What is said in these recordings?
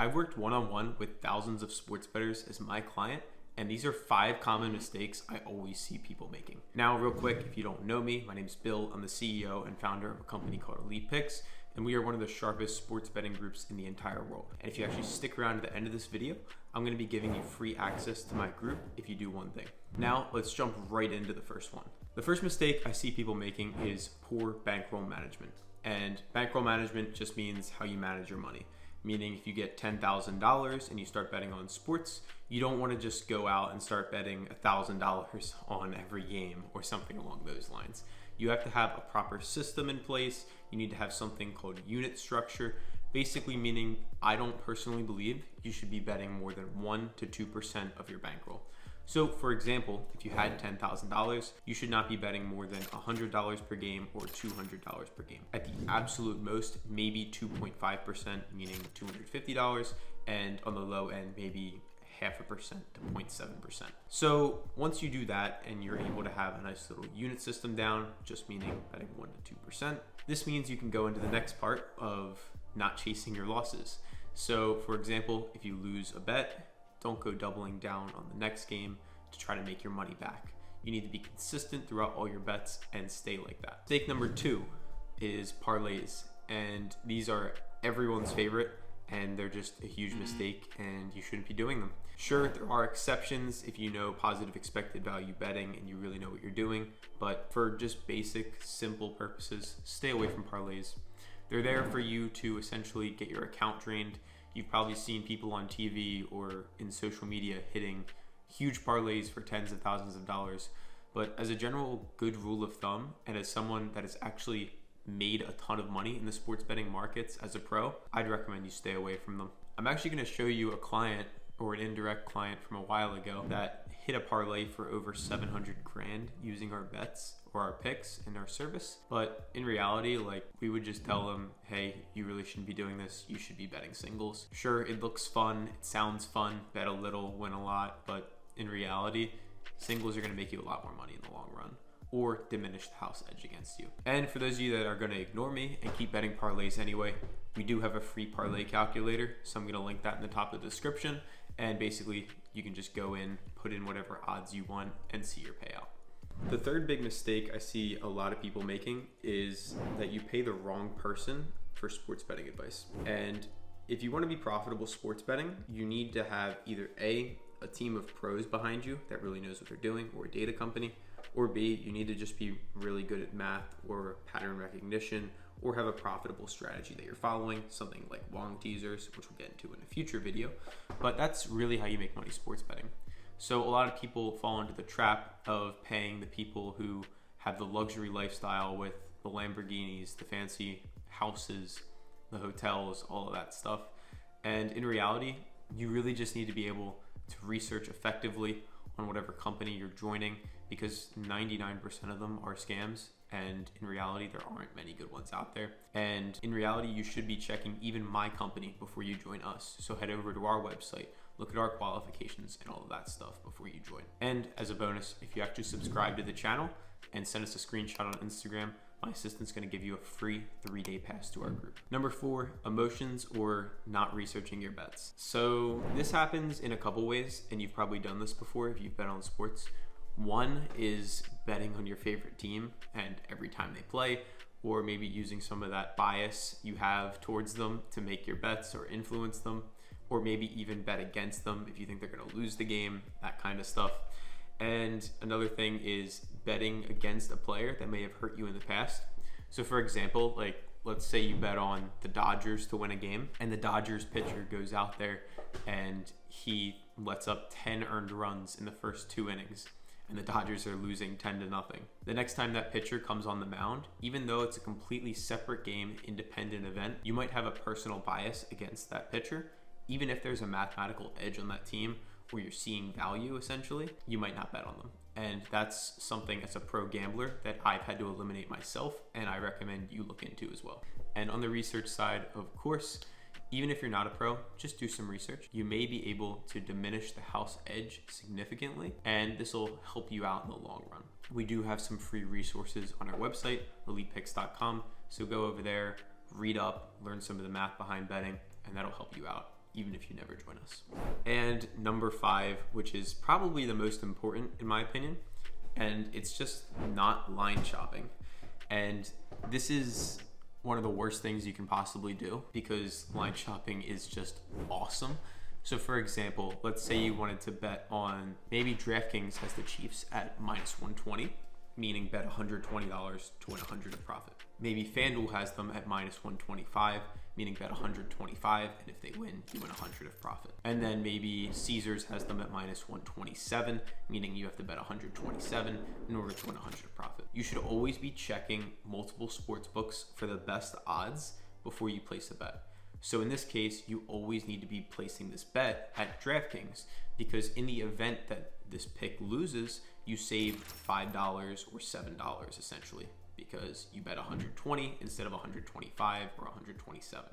I've worked one-on-one with thousands of sports bettors as my client, and these are 5 common mistakes I always see people making. Now, real quick, if you don't know me, my name's Bill. I'm the CEO and founder of a company called Elite Picks, and we are one of the sharpest sports betting groups in the entire world. And if you actually stick around to the end of this video, I'm gonna be giving you free access to my group if you do one thing. Now, let's jump right into the first one. The first mistake I see people making is poor bankroll management. And bankroll management just means how you manage your money. Meaning if you get $10,000 and you start betting on sports, you don't want to just go out and start betting $1,000 on every game or something along those lines. You have to have a proper system in place. You need to have something called unit structure, basically meaning I don't personally believe you should be betting more than 1 to 2% of your bankroll. So for example, if you had $10,000, you should not be betting more than $100 per game or $200 per game. At the absolute most, maybe 2.5%, meaning $250, and on the low end, maybe 0.5% to 0.7%. So once you do that and you're able to have a nice little unit system down, just meaning betting 1 to 2%, this means you can go into the next part of not chasing your losses. So for example, if you lose a bet, don't go doubling down on the next game to try to make your money back. You need to be consistent throughout all your bets and stay like that. Mistake number 2 is parlays. And these are everyone's favorite, and they're just a huge mistake, and you shouldn't be doing them. Sure, there are exceptions if you know positive expected value betting and you really know what you're doing, but for just basic, simple purposes, stay away from parlays. They're there for you to essentially get your account drained. You've probably seen people on TV or in social media hitting huge parlays for tens of thousands of dollars. But as a general good rule of thumb, and as someone that has actually made a ton of money in the sports betting markets as a pro, I'd recommend you stay away from them. I'm actually going to show you a client or an indirect client from a while ago that hit a parlay for over 700 grand using our bets or our picks in our service. But in reality, we would just tell them, hey, you really shouldn't be doing this. You should be betting singles. Sure, it looks fun. It sounds fun. Bet a little, win a lot. But in reality, singles are going to make you a lot more money in the long run or diminish the house edge against you. And for those of you that are going to ignore me and keep betting parlays anyway, we do have a free parlay calculator. So I'm going to link that in the top of the description. And basically, you can just go in, put in whatever odds you want, and see your payout. The third big mistake I see a lot of people making is that you pay the wrong person for sports betting advice. And if you want to be profitable sports betting, you need to have either A, a team of pros behind you that really knows what they're doing, or a data company, or B, you need to just be really good at math or pattern recognition, or have a profitable strategy that you're following, something like long teasers, which we'll get into in a future video. But that's really how you make money sports betting. So a lot of people fall into the trap of paying the people who have the luxury lifestyle with the Lamborghinis, the fancy houses, the hotels, all of that stuff. And in reality, you really just need to be able to research effectively on whatever company you're joining, because 99% of them are scams. And in reality, there aren't many good ones out there. And in reality, you should be checking even my company before you join us. So head over to our website, look at our qualifications and all of that stuff before you join. And as a bonus, if you actually subscribe to the channel and send us a screenshot on Instagram, my assistant's gonna give you a free 3-day pass to our group. Number 4, emotions or not researching your bets. So this happens in a couple ways, and you've probably done this before if you've bet on sports. One is betting on your favorite team and every time they play, or maybe using some of that bias you have towards them to make your bets or influence them, or maybe even bet against them if you think they're going to lose the game, that kind of stuff. And another thing is betting against a player that may have hurt you in the past. So for example, let's say you bet on the Dodgers to win a game, and the Dodgers pitcher goes out there and he lets up 10 earned runs in the first 2 innings. And the Dodgers are losing 10-0. The next time that pitcher comes on the mound, even though it's a completely separate game, independent event, you might have a personal bias against that pitcher. Even if there's a mathematical edge on that team where you're seeing value, essentially, you might not bet on them. And that's something as a pro gambler that I've had to eliminate myself, and I recommend you look into as well. And on the research side, of course, even if you're not a pro, just do some research. You may be able to diminish the house edge significantly, and this will help you out in the long run. We do have some free resources on our website, elitepicks.com. So go over there, read up, learn some of the math behind betting, and that'll help you out even if you never join us. And number 5, which is probably the most important in my opinion, and it's just not line shopping. And this is one of the worst things you can possibly do because line shopping is just awesome. So for example, let's say you wanted to bet on, maybe DraftKings has the Chiefs at minus 120, meaning bet $120 to win 100 of profit. Maybe FanDuel has them at minus 125, meaning bet 125, and if they win, you win 100 of profit. And then maybe Caesars has them at minus 127, meaning you have to bet 127 in order to win 100 of profit. You should always be checking multiple sports books for the best odds before you place a bet. So in this case, you always need to be placing this bet at DraftKings, because in the event that this pick loses, you save $5 or $7 essentially, because you bet 120 instead of 125 or 127.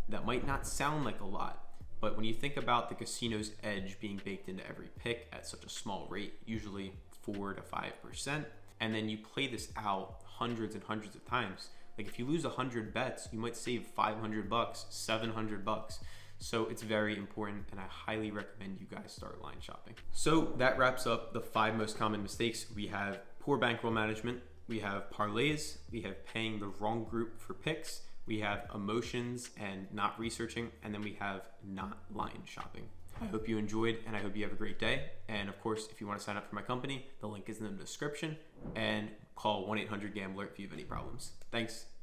That might not sound like a lot, but when you think about the casino's edge being baked into every pick at such a small rate, usually 4 to 5%, and then you play this out hundreds and hundreds of times, like if you lose 100 bets, you might save $500, $700. So it's very important, and I highly recommend you guys start line shopping. So that wraps up the 5 most common mistakes. We have poor bankroll management, we have parlays, we have paying the wrong group for picks, we have emotions and not researching, and then we have not line shopping. I hope you enjoyed, and I hope you have a great day. And of course, if you want to sign up for my company, the link is in the description, and call 1-800-GAMBLER if you have any problems. Thanks.